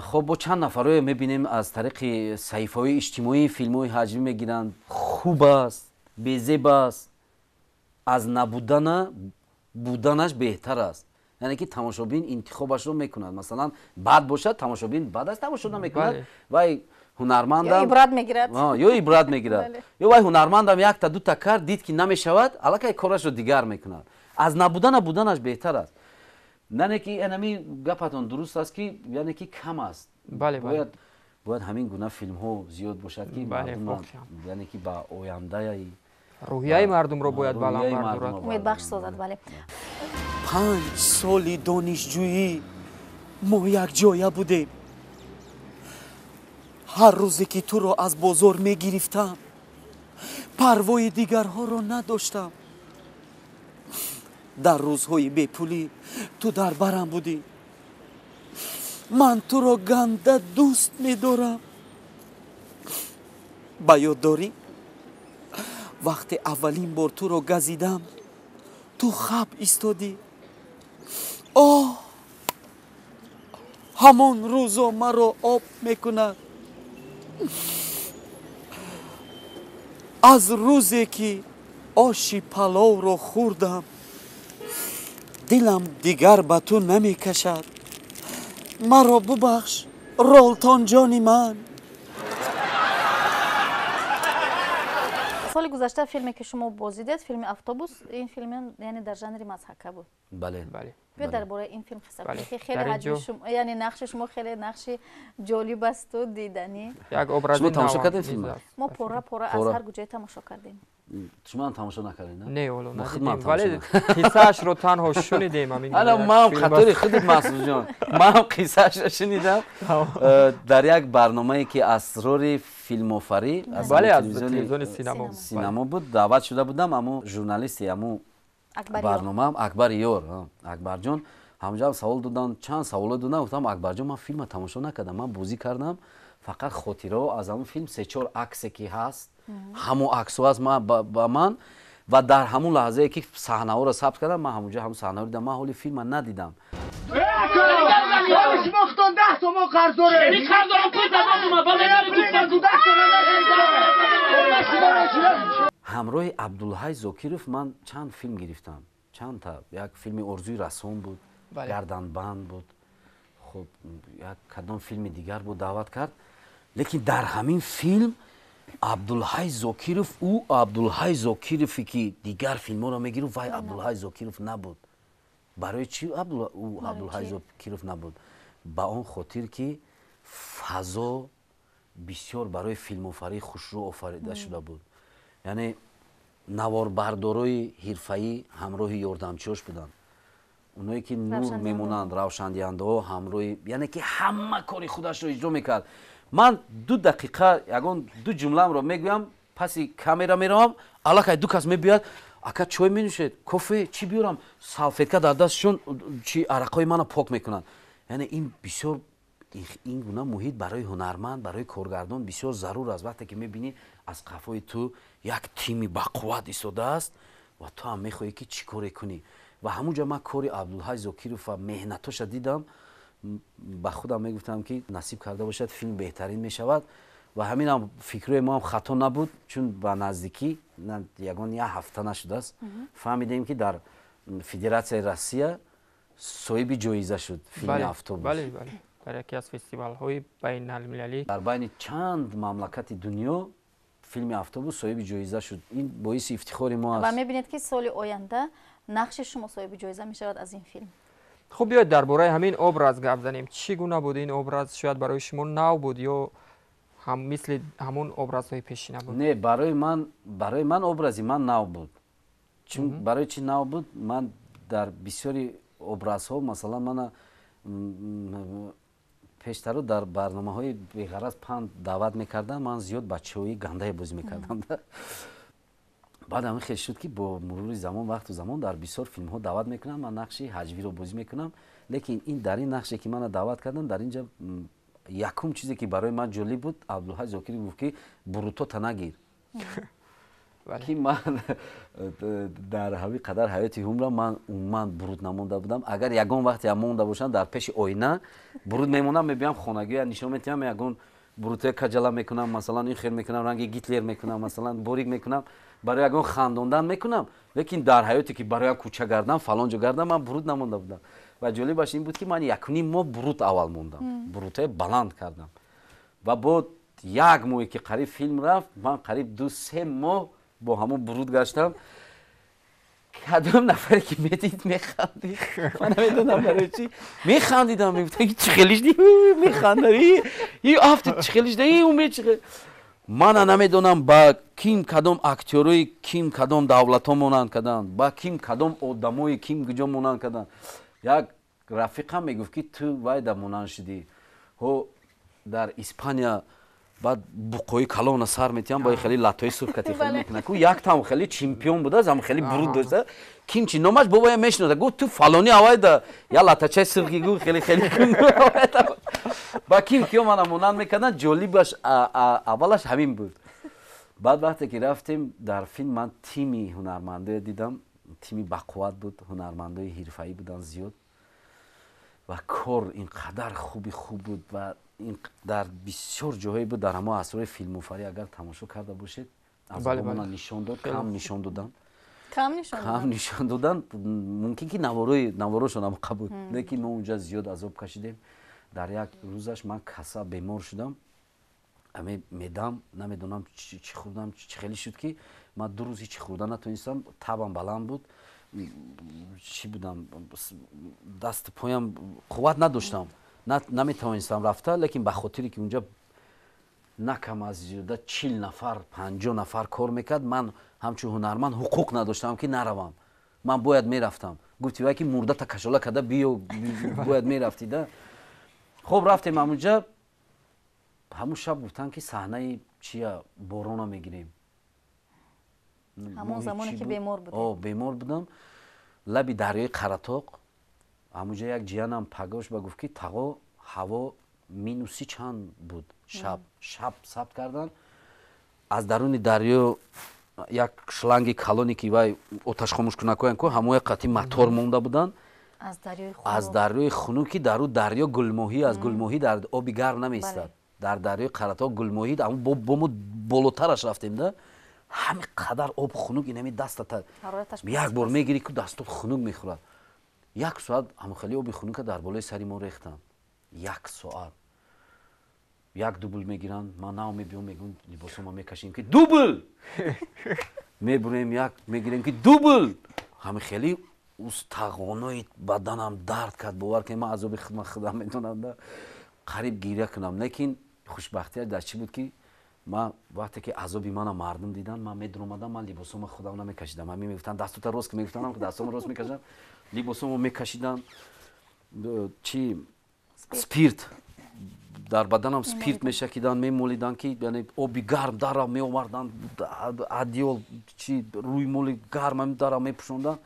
خب با چند نفر میبینیم از طریق صحیفه های اجتماعی فیلم های حجمی میگیرند خوب است بزیب است از نبودن بودنش بهتر است یعنی که تماشابین انتخابش رو میکنند مثلا بد باشد تماشابین بد است تماشا نمیکند وای هنرمندم یا عبرت میگیرد یا عبرت میگیرد یا وای هنرمندم یک تا دو تا کار دید که نمیشود الکی کارش رو دیگر میکند از نبودن بودنش بهتر است نه که انمی گپتون درست است که یعنی که کم است باید همین گونه فیلم ها زیاد باشد که مردم یعنی که با آینده روحیه مردم رو باید بالا بردارد امید بخش سازد بله 5 سال دانشجویی ما یک جایه بودیم هر روزی که تو را از بازار می گرفتم پروای دیگرها را نداشتم در روزهای بیپولی تو در برم بودی من تو را گنده دوست می دارم با یاد داری وقتی اولین بار تو را گزیدم تو خب ایستادی همان روزا مرا آب میکند از روزی که آشی پلاو را خوردم دلم دیگر به تو نمی کشد مرا ببخش رولتان جانی من سال گذشته فیلمی که شما بازدید فیلم اتوبوس این فیلم یعنی در ژانر مضحکه بود بله بیا درباره این فیلم قصه کنید خیلی حجم شما یعنی نقش شما خیلی نقش جالب است و دیدنی یک ابراز شما تماشا کردین فیلم ما پورا از هر گوشه تماشا کردیم شما هم تماشا نکردین نه ولو ندیدیم ولی قصه‌اش رو تنها شنیدیم الان ما هم خاطر خودت مسعود جان ما هم قصه‌اش رو شنیدم در یک برنامه‌ای که اسرار فیلم آفری بله از تلویزیون سینما بود دعوت شده بودم اما ژورنالیستی اما برنامه اکبر یار اکبر جان همونجا سوال دادن چند سوال دادن گفتم اکبر جان من فیلم تماشا نکردم من بازی کردم فقط خاطره از اون فیلم 3-4 عکسی که هست همون عکس‌ها از من با من و در همون لحظه که صحنه ها رو ثبت کردم من همونجا همون صحنه رو دیدم من حالی فیلم ندیدم مختون 10 تومن قرض داره یعنی قرض دارم پول دادم همراه عبدالحی زاکیروف من چند فیلم گرفتم چند تا یک فیلم ارزوی رسون بود گردنبند بود خب یک کدام فیلم دیگر بود دعوت کرد لیکن در همین فیلم عبدالحی زاکیروف او عبدالحی زاکیروفی که دیگر فیلم ها را میگیره وای عبدالحی زاکیروف نبود برای چی عبدالحی زاکیروف نبود با اون خاطر که فضا بسیار برای فیلم آفری خوشرو آفریده شده بود یعنی نواربردارای حرفه‌ای همراه یاردمچیاش بودن اونایی که نور میمونند روشندهنده ها همراه یعنی که همه کاری خودش رو اجرا میکرد من 2 دقیقه یگان 2 جمله رو میگویم پسی کامera میرم الکی 2 کس میبیاد اکا چای مینوشید کافه چی بیارم سالفیتکا در دستشون چی عرقای منو پاک میکنن یعنی این بسیار این گونه محیط برای هنرمند برای کارگردان بسیار ضرور است وقتی که میبینی از قفای تو یک تیمی با قوت ایستاده است و تو هم میخوای که چی کاری کنی ва ҳамунҷа ман кори Абдулҳай Зокиров ва меҳнатоша дидам. ба худам мегуфтам ки насиб карда бошад филм беҳтарин мешавад ва ҳаминам фикрҳои мо ҳам хато набуд, чун ба наздикӣ ягон як ҳафта нашудааст фаҳмидем ки дар Федератсияи Россия соҳиби ҷоиза шуд филми «Автобус». дар яке аз фестивалҳои байналмилалӣ дар байни чанд мамлакати дунё филми «Автобус» соҳиби ҷоиза шуд. Ин боиси ифтихори мо аст. ва мебинед ки соли оянда нақши шумо соҳиби ҷоиза мешавад аз ин филм. хуб биёед дар бораи ҳамин образ гап занем. чӣ гуна буд ин образ? Шояд барои шумо нав буд ё мисли ҳамун образҳои пешина буд? Не, барои ман образи ман нав буд. Чун барои чӣ нав буд? Ман дар бисёри образҳо масалан мана пештару дар барномаҳои беғараз панд даъват мекардам, ман зиёд бачаҳои гандае бозӣ мекардам. баъд ҳамин хел шуд ки бо мурури замон вақту замон дар бисёр филмҳо даъват мекунам, ман нақши ҳаҷвиро бозӣ мекунам, лекин ин дар ин нақше ки мана даъват кардам, дар инҷа якум чизе ки барои ман ҷолиб буд, Абдулҳай Зокиров гуфт ки бурутота нагир. ки ман дар ҳави қадар ҳаёти умрам ман умуман буруд намонда будам. Агар ягон вақте ҳам монда бошам дар пеши оина буруд мемонам, мебиям хонагӣ нишон метиҳам, ягон бурутое каҷала мекунам, масалан ин хел мекунам, ранги Гитлер мекунам, масалан борик мекунам, барои ягон хандондан мекунам, лекин дар ҳаёте ки барои кӯча гардам, фалон ҷо гардам, ман буруд намонда будам. Ва ҷолибаш ин буд ки ман 1.5 моҳ буруд аввал мондам, бурутое баланд кардам. Ва бо як моҳе ки қариб филм рафт, ман қариб 2-3 моҳ бо ҳамон буруд гаштам. кадом нафаре ки медид механдид, ман намедонам барои чӣ механдидам, мегуфтам ки чӣ хелишди механдари и афти чӣ хелишда и умед чӣ ман намедонам ба ким кадом актёрои ким кадом давлатҳо монанд карданд, ба ким кадом одамои ким куҷо монанд карданд. як рафиқам мегуфт ки ту вайда монанд шудӣ, ҳо дар Испания баъд буқои калона сар метиҳам ба хеле латои суркати хеле мекунад ку як там хеле чемпион буда, зам хеле буруд дошта, ким чи номаш бобоя мешнода, гуфт ту фалони авайда я латачаи сурки гу хеле хеле ба ким киё мана монанд мекарданд. ҷолибаш аввалаш ҳамин буд. баъд вақте ки рафтем дар филм ман тими ҳунармандое дидам, тими бақувват буд, ҳунармандои ҳирфаӣ буданд зиёд ва кор инқадар хуби хуб буд ва дар бисёр ҷоҳое буд. дар ҳамо асрори филмофарӣ агар тамошо карда бошед, азбобона нишон дод, кам нишон додан, кам нишон додан, мумкин ки наворошон ам қабуд, лекин мо унҷа зиёд азоб кашидем. дар як рӯзаш ман каса бемор шудам, медам намедонам чӣ хӯрдам, чӣ хеле шуд ки ман 2 рӯз ҳичи хӯрда натонистам, табам баланд буд, чӣ будам, дасту поям қувват надоштам, наметавонистам рафта, лекин ба хотире ки унҷа накам аз зиёда 40 нафар 50 нафар кор мекард, ман ҳамчун ҳунарманд ҳуқуқ надоштам ки наравам, ман бояд мерафтам. гуфти вай ки мурдата кашола карда биё, бояд мерафтида. хуб рафтем ҳамунҷа, ҳамун шаб гуфтан ки саҳнаи чия борона мегирем. ҳамон замоне ки бемор будем. Бемор будам, лаби дарёи Қаратоқ. ҳамунҷа як ҷиянам пагош ба гуфт ки тағо ҳаво минуси чанд буд, шаб сабт кардан. аз даруни дарё як шланги калоне ки вай оташхомӯшкунакоян ку ҳамоя қатъи матор монда буданд. аз дарёи хунуки дару дарё гулмоҳӣ, аз гулмоҳӣ дар оби гарм намеистад. дар дарёи Қаратоқ гулмоҳӣ бо мо болотараш рафтем да, ҳамин қадар об хунук инами дастата як бор мегирӣ ку дастот хунук мехӯрад. 1 соат ҳамхели оби хунука дар болои сари мо рехтанд. 1 соат. як дубл мегиранд, ман нав мебиём, мегӯм либосома мекашем ки дубл мебурем, як мегирем ки дубл. ҳамхели устағонои баданам дард кард, бовар ки ман азоби худам метонам да қариб гиря кунам. лекин хушбахтияш дар чӣ буд ки ман вақте ки азоби мана мардум дидан, ман медуромадам, ман либосома худам намекашидам. ҳамин мегуфтанд дастута рост, мегуфтам ки дастома рост мекашам, либосомо мекашидам. чи спирт дар баданам спирт мешакидан, мемолидан ки яъне оби гарм дара меовардан, адиёл чи рӯймоли гарм дара мепӯшондан.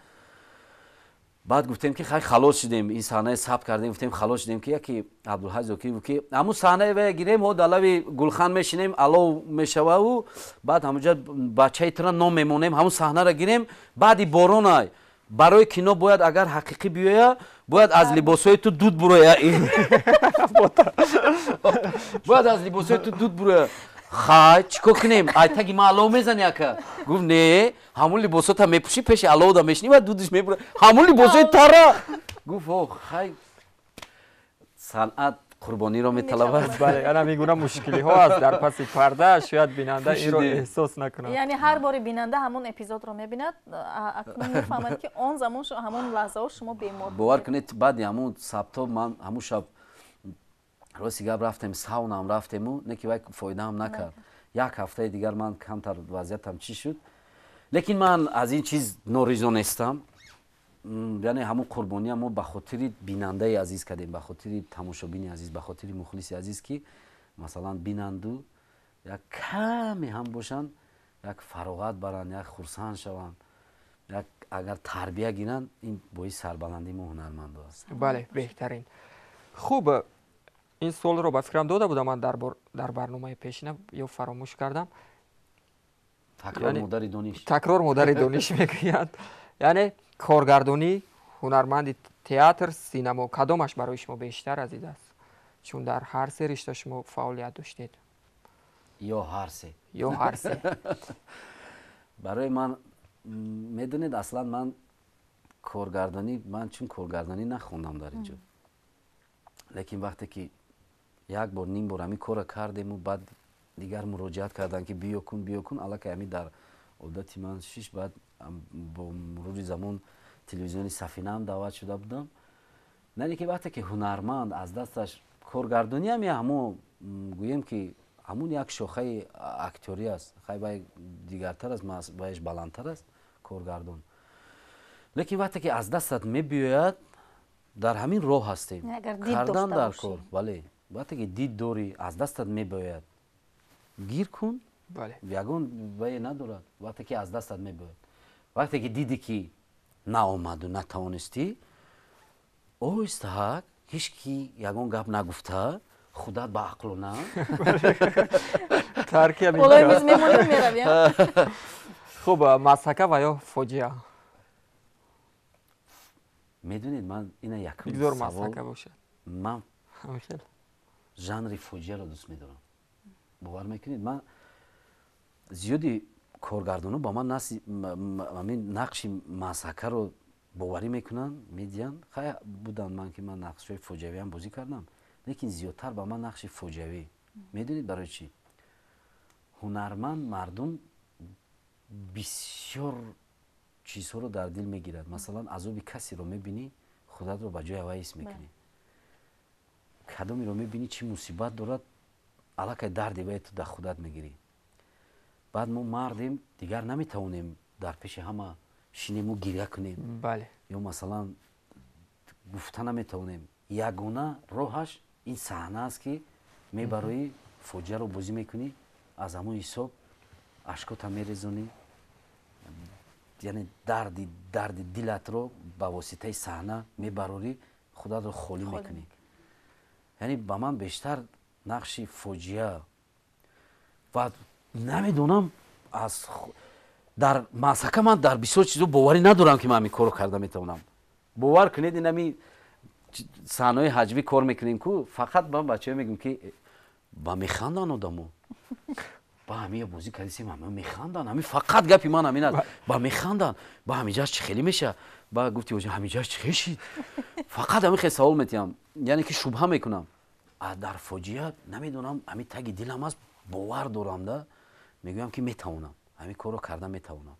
баъд гуфтем ки хай халос шудем, ин саҳнае сабт кардем, гуфтем халос шудем ки яки Абдулҳай Зокиров ки ҳамун саҳнае вая гирем, ҳо дар лаби гулхан мешинем, алов мешававу, баъд ҳамунҷа бачаи тура ном мемонем, ҳамун саҳнара гирем, баъди боронай барои кино бояд агар ҳақиқӣ биёя бояд аз либосҳои ту дуд буроя бояд аз либосҳои ту дуд буроя хай чӣ кор кунем ай таги ман алов мезани ака гуфт не ҳамун либосота мепӯшӣ пеши аловда мешини ва дудиш мебура ҳамун либосҳои тара гуфт о хай санъат қурбониро металабад. Бале, ана мегӯям мушкилиҳо аст дар паси парда, шояд бинанда инро эҳсос накунад. Яъни ҳар бори бинанда ҳамон эпизодро мебинад, акнун мефаҳмад ки он замон ҳамон лаҳзаҳо шумо бемор будед. Бовар кунед баъди ҳамун сабто ман ҳамун шаб рости гап рафтем саунам рафтему, не ки вай фоидаам накард. Як ҳафтаи дигар ман камтар вазъиятам чӣ шуд. Лекин ман аз ин чиз норизо нестам. яъне ҳамун қурбониам мо ба хотири бинандаи азиз кардем, ба хотири тамошобини азиз, ба хотири мухлиси азиз ки масалан бинанду як каме ҳам бошанд, як фароғат баранд, як хурсанд шаванд, як агар тарбия гиранд, ин боиси сарбаландии мо ҳунармандо аст. Бале, беҳтарин. Хуб, ин суолро ба фикрам дода будам ман дар барномаи пешина ё фаромӯш кардам. Такрор модари дониш. Такрор модари дониш мегӯянд. Яъне коргардонӣ, ҳунарманди театр, синамо, кадомаш барои шумо бештар азиз аст? Чун дар ҳар се ришта шумо фаъолият доштед. Ё ҳар се. Ё ҳар се. барои ман медонед аслан ман коргардонӣ, ман чун коргардонӣ нахондам дар инҷо. Лекин вақте ки як бор ним бор ҳамин кора кардему баъд дигар муроҷиат карданд ки биё кун аллакай ҳамин дар одати ман шиш баъд бо мурури замон телевизиони Сафинаам даъват шуда будам. Не ки вақте ки ҳунарманд аз дасташ коргардониам ҳамо гӯем ки ҳамун як шохаи актёрӣ аст. Хай вай дигартар аст, вайш баландтар аст коргардон. Лекин вақте ки аз дастат мебиёяд дар ҳамин роҳ ҳастем. Кардан дар кор. Бале. Вақте ки дид дорӣ, аз дастат мебиёяд. Гир кун. Бале. Ягон вае надорад. Вақте ки аз дастат мебиёяд. Вақте ки диди ки наомаду натавонистӣ, оҳистаҳак ҳеҷ ки ягон гап нагуфта, худат ба ақлона. Таркия болои миз мемонем меравем. Хуб, масҳака ва ё фоҷиа? Медонед ман ина якум бигзор масҳака бошад. Ман жанри фоҷиаро дӯст медорам. бовар мекунед ман зиёди коргардоно ба ман нақши масҳакаро боварӣ мекунанд, медиҳанд. Хай буданд ман ки ман нақшҳои фоҷиавиам бозӣ кардам, лекин зиёдтар ба ман нақши фоҷиавӣ. Медонед барои чӣ? ҳунарманд мардум бисёр чизҳоро дар дил мегирад. Масалан, азоби касеро мебинӣ, худатро ба ҷои ава ҳис мекунӣ. Кадомеро мебинӣ чӣ мусибат дорад, аллакай дарди вае ту дар худат мегирӣ. баъд мо мардем дигар наметавонем дар пеши ҳама шинему гирья кунем. Бале. ё масалан гуфта наметавонем. Ягона роҳаш ин саҳна аст ки мебарои фоҷиаро бозӣ мекунӣ, аз ҳамон ҳисоб ашкота мерезонӣ, яъне дарди дилатро ба воситаи саҳна мебарорӣ, худатро холӣ мекунӣ. яъне ба ман бештар нақши фоҷиа ва намедонам дар масҳака ман дар бисёр чизо боварӣ надорам ки ман ҳамин корро карда метавонам. бовар кунед ин ҳамин саҳнаҳои ҳаҷвӣ кор мекунем ку фақат ба бачаҳо мегӯем ки ба механданд одамо. ба ҳамия бозӣ кардисем ҳама механданд, ҳамин фақат гапи ман ҳамин аст. ба механданд, ба ҳамиҷаш чӣ хеле меша, ба гуфти оҷа ҳамиҷаш чӣ хешид. Фақат ҳамин хел савол метиҳам, яъне ки шубҳа мекунам. дар фоҷиа намедонам, ҳамин таги дилам аст, бовар дорам да, мегӯям ки метавонам, ҳамин корро карда метавонам.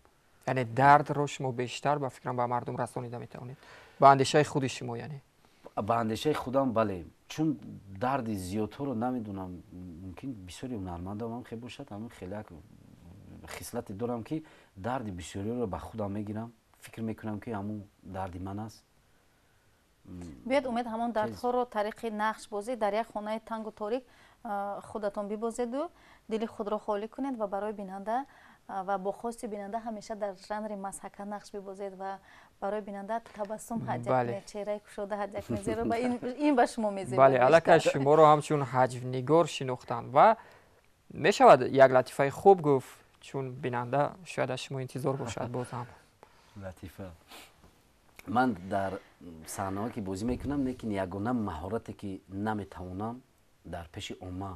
яъне дардро шумо бештар ба фикрам ба мардум расонида метавонед, ба андешаи худи шумо? Яъне ба андешаи худам бале, чун дарди зиёдҳоро намедонам. Мумкин бисёри ҳунармандам ҳам хел бошад, ҳамин хеле як хислате дорам ки дарди бисёриро ба худам мегирам, фикр мекунам ки ҳамун дарди ман аст. биёед умед ҳамон дардҳоро тариқи нақшбозӣ дар як хонаи тангу торик худатон бибозеду дили худро холӣ кунед ва барои бинанда ва бо хости бинанда ҳамеша дар жанри масҳака нақш бибозед ва барои бинанда табассум ҳаҷа кунед, чеҳраи кушода ҳаҷа кунед, зеро ин ба шумо мезебад. бале, аллакай шуморо ҳамчун ҳаҷвнигор шинохтанд ва мешавад як латифаи хуб гуфт, чун бинанда шояд аз шумо интизор бошад. Боз ҳам латифа من در صحنه‌ها که بازی میکنم لیکن یگانه مهارتی که نمیتوانم در پیش عمه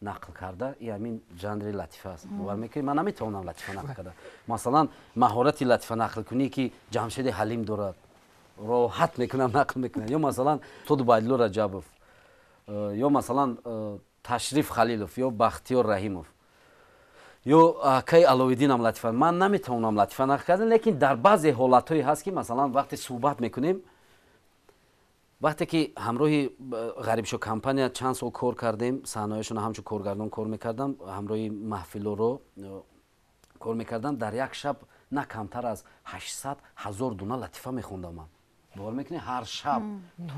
نقل کرده این همین ژانر لطیفه است. باور میکنید من نمیتوانم لطیفه نقل کرده. مثلا مهارت لطیفه نقل کنی که جمشید حلیم دارد راحت میکنم نقل میکنم، یا مثلا تود بایلو رجبوف، یا مثلا تشریف خلیلوف، یا بختیار رحیموف، یا کی علویدین هم لطیفه. من نمیتونم لطیفه نقل کردن، لیکن در بعضی حالت‌هایی هست که مثلا وقتی صحبت میکنیم، وقتی که همراه غریب شو کمپانی چند سال کار کردیم، صحنه‌هاشون همچون کارگردان کار میکردم، همراه محفل رو کار میکردم، در یک شب نه کمتر از 800,000 دونه لطیفه میخوندم. من باور میکنی هر شب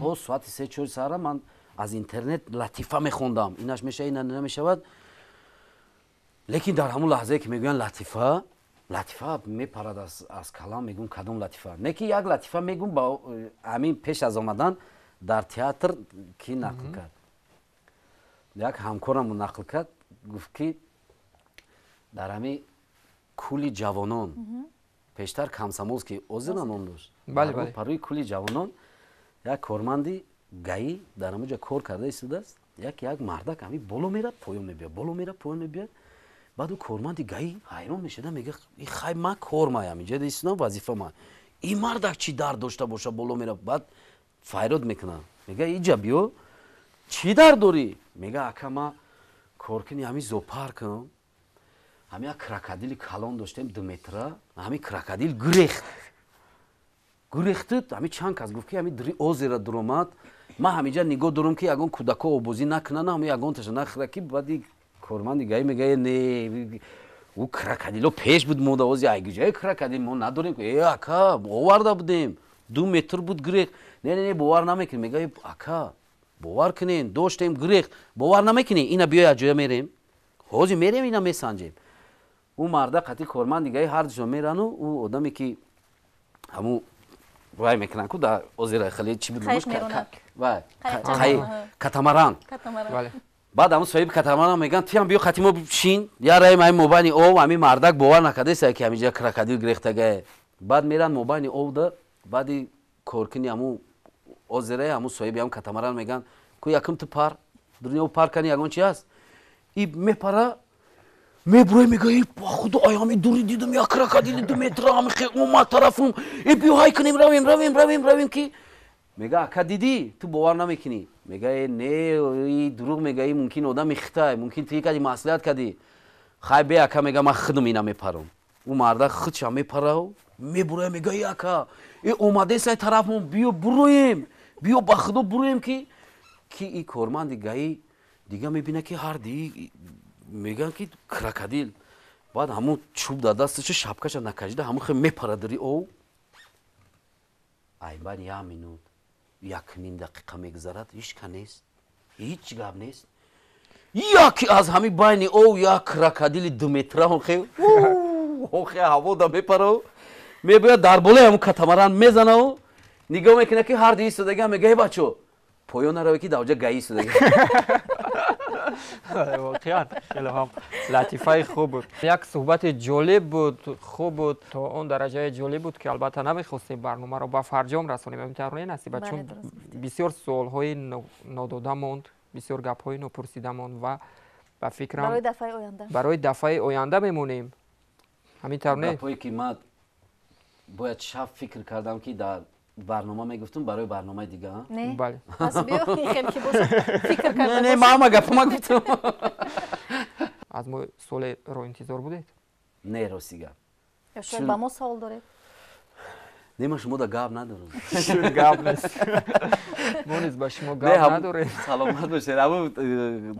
تا ساعت 3-4 ساعت من از اینترنت لطیفه میخوندم. اینش میشه این نمیشود. لیکن در همون لحظه که میگن لطیفه میپرد از کلام، میگم کدوم لطیفه؟ نه که یک لطیفه میگم با همین پیش از آمدن در تئاتر کی نقل کرد، یک همکارم نقل کرد، گفت که در همین کولی جوانان پیشتر کمسموز که اوزنان اون داشت، بله پروی کولی جوانان یک کارمندی گایی در همونجا کار کرده ایستاده است، یک مردک همین بالا میره پایین میبیاد، بالا میره پایین میبیاد. بعد اون کارمندی گایی حیران میشه، میگه این خیلی من کار مایم اینجا ایستادم وظیفه من، این مردک چی درد داشته باشه بالا میره. بعد فریاد میکنه، میگه اینجا بیا چی درد داری؟ میگه اکا ما کار کنی همین زوپارکم، همین یک کراکادیل کلان داشتیم 2 متره، همین کراکادیل گریختد، همین چند کس گفت که همین دری اوزیره درآمد، من همینجا نگاه دارم که یگان کودکا آبازی نکنن، همین یگان تشن نخرکی. بعد کارمند گایی میگه نه او کراکادیلو پیش بود مودا اوزی ایگجای کراکادیل ما نداریم که. ای اکا باور بودیم 2 متر بود گریخت. نه باور نمیکنی. میگه اکا باور کنین داشتیم گریخت، باور نمیکنی اینا بیا از جای میریم حاجی میریم اینا میسنجیم. اون مرده قطعی کارمند دیگه هر جا میرن و او آدمی که همون وای میکنن که در اوزیره خلیج چی بود نموش وای کاتاماران. بعد همون صاحب کاتاماران میگن تیم بیا خاتیمو شین یا رای مای موبایل او همین مردک باور نکرده سه که همینجا کراکادیل گرفته گه. بعد میرن موبایل او ده بعدی کورکنی همون اوزیره همون صاحب هم کاتاماران میگن کو یکم تو پار دنیا پار کنی یگان چی است ای میپره میبروی میگه ای با خدا آیامی دوری دیدم یا کراکادیل 2 متر هم خیلی اومد طرفم ای بیا های کنیم رویم که میگه اکا دیدی تو باور نمیکنی. میگه نه ای دروغ میگه ای ممکن آدم میخته ممکن تو کدی مسئولیت کدی خای بیا اکا میگه من خودم اینا میپرم. اون مرد خودش هم میپره و میبروی میگه ای اکا ای اومده سای طرفم بیا برویم بیا با خدا برویم که ای کارمند دیگه میبینه که هر دی میگن که کراکادیل. بعد همون چوب در دستش شبکش نکشیده همون خیلی میپره داری او ای بعد 1 مینوت 1 دقیقه میگذرد هیچ که نیست هیچ گپ نیست یکی از همین بین او یا کراکادیل 2 متره هم خیلی هوا دا میپره میباید در بالای همون کاتاماران میزنه و نگاه میکنه که هر دی ایستادگی میگه بچو پایان نروی که دوجه گایی ایستادگی. واقعا خیلی هم لطیفه خوب بود. یک صحبت جالب بود، خوب بود، تا اون درجه جالب بود که البته نمیخواستیم برنامه رو به فرجام رسونیم. اینطوری نصیبه چون بسیار سوال‌های ناداده ماند، بسیار گپ‌های نپرسیده ماند و به فکرم برای دفعه آینده میمونیم. همینطور نه؟ گپ‌هایی که من باید شب فکر کردم که در برنامه میگفتم برای برنامه دیگه ها؟ نه بله پس بیا خیلی که باشه فکر کرده نه ما گفتم از ما سوال رو انتظار بودید؟ نه راستی گپ یا شاید با ما سوال دارید؟ نه ما شما دا گپ ندارم شون گپ نیست ما نیز با شما گپ نداریم. سلامت باشید. همون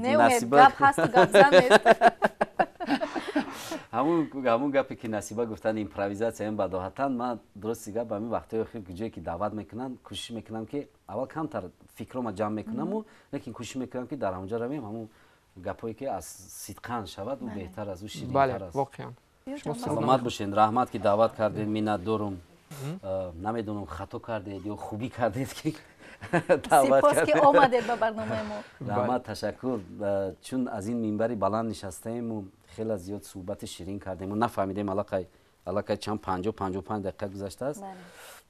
نصیبه گپ هست و گپ زن نیست. همون گپی که نصیبه گفتن ایمپرویزاسیون هم بداهتا من درست گپ به همین وقتای اخیر جایی که دعوت میکنن کوشش میکنم که اول کمتر فکرام جمع میکنم و لیکن کوشش میکنم که در اونجا رویم همون گپایی که از صدقان شود و بهتر از او شیرین‌تر است. بله واقعا شما سلامت باشین. رحمت که دعوت کردید منت دارم. نمیدونم خطا کردید یا خوبی کردید که دعوت سپاس که آمدید به برنامه ما. رحمت تشکر. چون از این منبری بلند نشستیم و خیلی زیاد صحبت شیرین کردیم و نفهمیدیم علاقه аллакай чанд 50-55 дақиқа гузаштааст.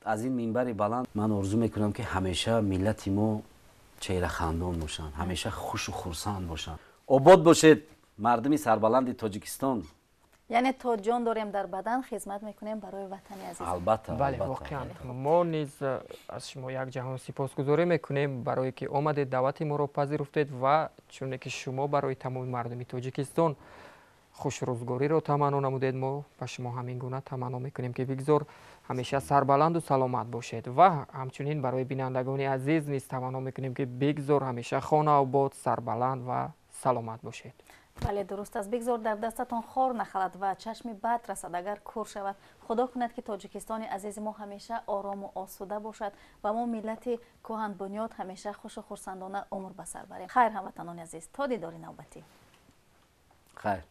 аз ин минбари баланд ман орзу мекунам ки ҳамеша миллати мо чеҳрахандон бошанд, ҳамеша хушу хурсанд бошанд. обод бошед мардуми сарбаланди тоҷикистон. яъне то ҷон дорем дар бадан хизмат мекунем барои ватани азиз. албатта бале воқеан мо низ аз шумо як ҷаҳон сипосгузорӣ мекунем барое ки омадед даъвати моро пазируфтед ва чуне ки шумо барои тамоми мардуми тоҷикистон хушрӯзгориро таманно намудед, мо ба шумо ҳамин гуна таманно мекунем ки бигзор ҳамеша сарбаланду саломат бошед ва ҳамчунин барои бинандагони азиз низ таманно мекунем ки бигзор ҳамеша хонаобод, сарбаланд ва саломат бошед. бале дуруст аст. бигзор дар дастатон хор нахалад ва чашми бад расад агар кур шавад. худо кунад ки тоҷикистони азизи мо ҳамеша орому осуда бошад ва мо миллати кӯҳанбунёд ҳамеша хушу хурсандона умр ба сар барем. хайр ҳамватанони азиз, то дидори навбатӣ. хайр.